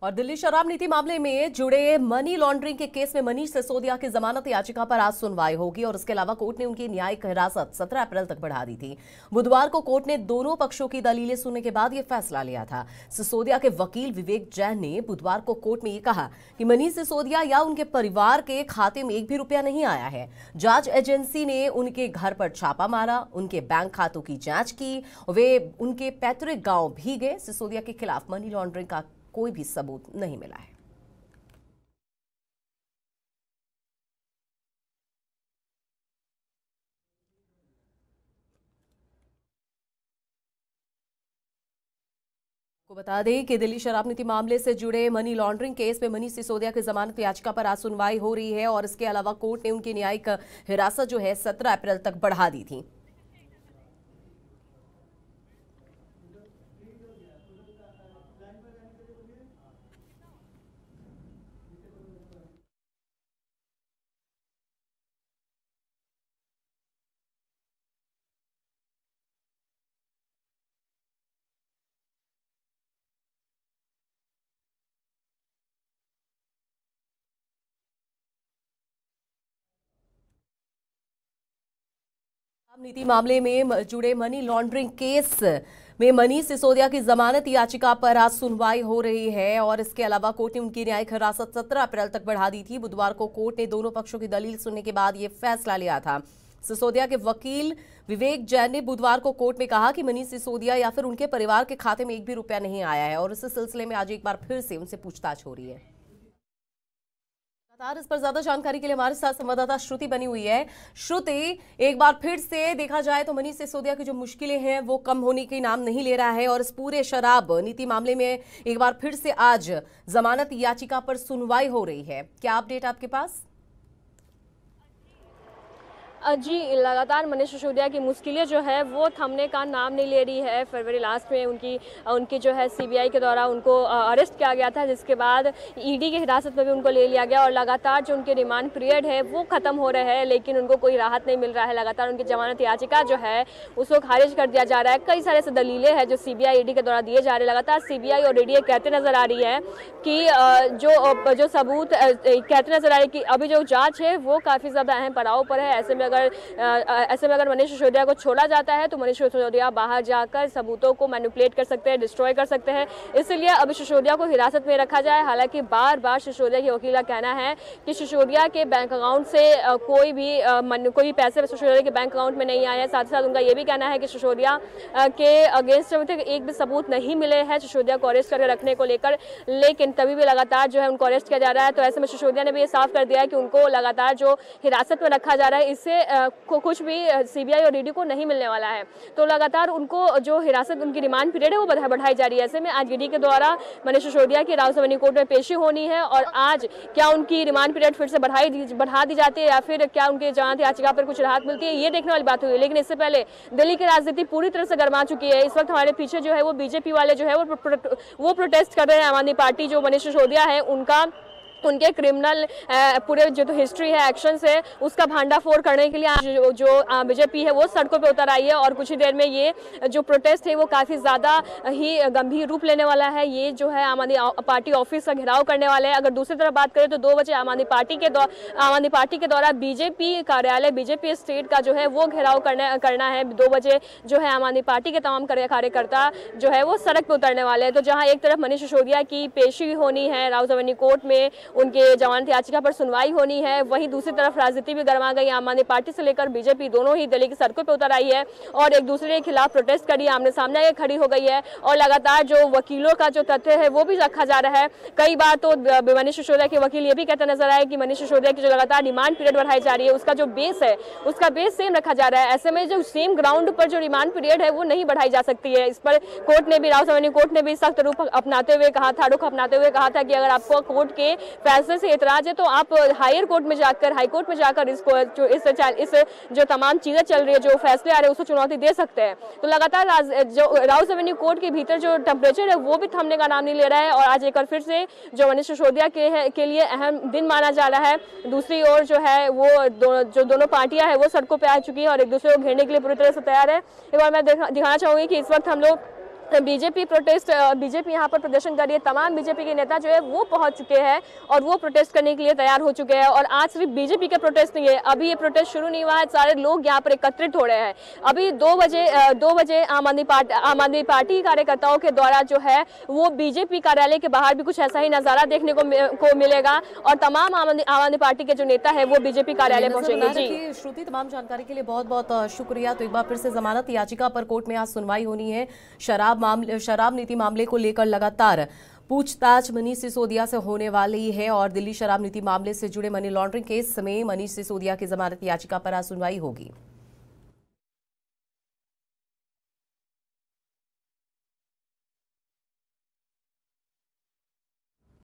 और दिल्ली शराब नीति मामले में जुड़े मनी लॉन्ड्रिंग के केस में मनीष सिसोदिया की जमानत याचिका पर आज सुनवाई होगी और इसके अलावा कोर्ट ने उनकी न्यायिक हिरासत 17 अप्रैल तक बढ़ा दी थी। बुधवार को कोर्ट ने दोनों पक्षों की दलीलें सुनने के बाद यह फैसला लिया था। सिसोदिया के वकील विवेक जैन ने बुधवार को कोर्ट में यह कहा कि मनीष सिसोदिया या उनके परिवार के खाते में एक भी रुपया नहीं आया है। जांच एजेंसी ने उनके घर पर छापा मारा, उनके बैंक खातों की जांच की, वे उनके पैतृक गांव भी गए। सिसोदिया के खिलाफ मनी लॉन्ड्रिंग का कोई भी सबूत नहीं मिला है। को बता दें कि दिल्ली शराब नीति मामले से जुड़े मनी लॉन्ड्रिंग केस में मनीष सिसोदिया की जमानत याचिका पर आज सुनवाई हो रही है और इसके अलावा कोर्ट ने उनकी न्यायिक हिरासत जो है 17 अप्रैल तक बढ़ा दी थी। नीति मामले में जुड़े मनी लॉन्ड्रिंग केस में मनीष सिसोदिया की जमानत याचिका पर आज सुनवाई हो रही है और इसके अलावा कोर्ट ने उनकी न्यायिक हिरासत 17 अप्रैल तक बढ़ा दी थी। बुधवार को कोर्ट ने दोनों पक्षों की दलील सुनने के बाद यह फैसला लिया था। सिसोदिया के वकील विवेक जैन ने बुधवार को कोर्ट में कहा कि मनीष सिसोदिया या फिर उनके परिवार के खाते में एक भी रुपया नहीं आया है और इस सिलसिले में आज एक बार फिर से उनसे पूछताछ हो रही है। इस पर ज्यादा जानकारी के लिए हमारे साथ संवाददाता श्रुति बनी हुई है। श्रुति, एक बार फिर से देखा जाए तो मनीष सिसोदिया की जो मुश्किलें हैं वो कम होने के नाम नहीं ले रहा है और इस पूरे शराब नीति मामले में एक बार फिर से आज जमानत याचिका पर सुनवाई हो रही है। क्या अपडेट आपके पास? जी, लगातार मनीष सिसोदिया की मुश्किलें जो है वो थमने का नाम नहीं ले रही है। फरवरी लास्ट में उनकी जो है सीबीआई के द्वारा उनको अरेस्ट किया गया था, जिसके बाद ईडी की हिरासत में भी उनको ले लिया गया और लगातार जो उनके रिमांड पीरियड है वो ख़त्म हो रहे हैं, लेकिन उनको कोई राहत नहीं मिल रहा है। लगातार उनकी जमानत याचिका जो है उसको खारिज कर दिया जा रहा है। कई सारे ऐसे दलीलें हैं जो सीबीआई ईडी के द्वारा दिए जा रहे हैं। लगातार सीबीआई और ईडी कहते नजर आ रही है कि जो सबूत कहते नजर आ रही है कि अभी जो जाँच है वो काफ़ी ज़्यादा अहम पड़ाव पर है। ऐसे में अगर मनीष सिसोदिया को छोड़ा जाता है तो मनीष सिसोदिया बाहर जाकर सबूतों को मैनिपुलेट कर सकते हैं, डिस्ट्रॉय कर सकते हैं। इसलिए अभी सिसोदिया को हिरासत में रखा जाए। हालांकि बार बार सिसोदिया के वकील का कहना है कि सिसोदिया के बैंक अकाउंट से कोई भी पैसे सिसोदिया के बैंक अकाउंट में नहीं आए हैं। साथ ही साथ उनका ये भी कहना है कि सिसोदिया के अगेंस्ट एक भी सबूत नहीं मिले हैं सिसोदिया को अरेस्ट करके रखने को लेकर, लेकिन तभी भी लगातार जो है उनको अरेस्ट किया जा रहा है। तो ऐसे में सिसोदिया ने भी ये साफ कर दिया है कि उनको लगातार जो हिरासत में रखा जा रहा है इससे कुछ भी सीबीआई और ईडी को नहीं मिलने वाला है। तो लगातार उनको जो हिरासत उनकी रिमांड पीरियड है वो बढ़ाई जा रही है। ऐसे में आज ईडी के द्वारा मनीष सिसोदिया की रावसानी कोर्ट में पेशी होनी है और आज क्या उनकी रिमांड पीरियड फिर से बढ़ा दी जाती है या फिर क्या उनकी जमानत याचिका पर कुछ राहत मिलती है, ये देखने वाली बात हुई है। लेकिन इससे पहले दिल्ली की राजनीति पूरी तरह से गर्मा चुकी है। इस वक्त हमारे पीछे जो है वो बीजेपी वाले जो है वो प्रोटेस्ट कर रहे हैं। आम आदमी पार्टी जो मनीष सिसोदिया है उनके क्रिमिनल पूरे जो तो हिस्ट्री है, एक्शंस है, उसका भांडाफोड़ करने के लिए आज जो बीजेपी है वो सड़कों पे उतर आई है और कुछ ही देर में ये जो प्रोटेस्ट है वो काफ़ी ज़्यादा ही गंभीर रूप लेने वाला है। ये जो है आम आदमी पार्टी ऑफिस का घेराव करने वाले हैं। अगर दूसरी तरफ बात करें तो 2 बजे आम आदमी पार्टी के द्वारा बीजेपी कार्यालय, बीजेपी स्टेट का जो है वो घेराव करना है। 2 बजे जो है आम आदमी पार्टी के तमाम कार्यकर्ता जो है वो सड़क पर उतरने वाले हैं। तो जहाँ एक तरफ मनीष सिसोदिया की पेशी होनी है रावसानी कोर्ट में, उनके जमानत याचिका पर सुनवाई होनी है, वहीं दूसरी तरफ राजनीति भी गर्मा गई। आम आदमी पार्टी से लेकर बीजेपी दोनों ही दिल्ली की सड़कों पर उतर आई है और एक दूसरे के खिलाफ प्रोटेस्ट करी, आमने सामने खड़ी हो गई है और लगातार जो वकीलों का जो तथ्य है वो भी रखा जा रहा है। कई बार तो मनीष सिसोदिया के वकील ये भी कहते नजर आए कि मनीष सिसोदिया की जो लगातार रिमांड पीरियड बढ़ाई जा रही है उसका जो बेस है उसका बेस सेम रखा जा रहा है। ऐसे में जो सेम ग्राउंड पर जो रिमांड पीरियड है वो नहीं बढ़ाई जा सकती है। इस पर कोर्ट ने भी, रावसानी कोर्ट ने भी सख्त रुख अपनाते हुए कहा था कि अगर आपको कोर्ट के फैसले से एतराज है तो आप हाई कोर्ट में जाकर इसको इस जो तमाम चीजें चल रही है, जो फैसले आ रहे हैं उसको चुनौती दे सकते हैं। तो लगातार जो रावसानी कोर्ट के भीतर जो टेम्परेचर है वो भी थमने का नाम नहीं ले रहा है और आज एक बार फिर से जो मनीष सिसोदिया के लिए अहम दिन माना जा रहा है। दूसरी ओर जो है वो दोनों पार्टियां है वो सड़कों पर आ चुकी है और एक दूसरे को घेरने के लिए पूरी तरह से तैयार है। एक बार मैं दिखाना चाहूंगी कि इस वक्त हम लोग बीजेपी यहाँ पर प्रदर्शन कर रही है। तमाम बीजेपी के नेता जो है वो पहुंच चुके हैं और वो प्रोटेस्ट करने के लिए तैयार हो चुके हैं। और आज सिर्फ बीजेपी का प्रोटेस्ट नहीं है, अभी ये प्रोटेस्ट शुरू नहीं हुआ है, सारे लोग यहाँ पर एकत्रित हो रहे हैं। अभी 2 बजे आम आदमी पार्टी कार्यकर्ताओं के द्वारा जो है वो बीजेपी कार्यालय के बाहर भी कुछ ऐसा ही नजारा देखने को मिलेगा और तमाम आम आदमी पार्टी के जो नेता है वो बीजेपी कार्यालय पहुंचेंगे। जी श्रुति, तमाम जानकारी के लिए बहुत बहुत शुक्रिया। तो एक बार फिर से जमानत याचिका पर कोर्ट में आज सुनवाई होनी है। शराब नीति मामले को लेकर लगातार पूछताछ मनीष सिसोदिया से होने वाली है और दिल्ली शराब नीति मामले से जुड़े मनी लॉन्ड्रिंग केस में मनीष सिसोदिया की जमानत याचिका पर आज सुनवाई होगी।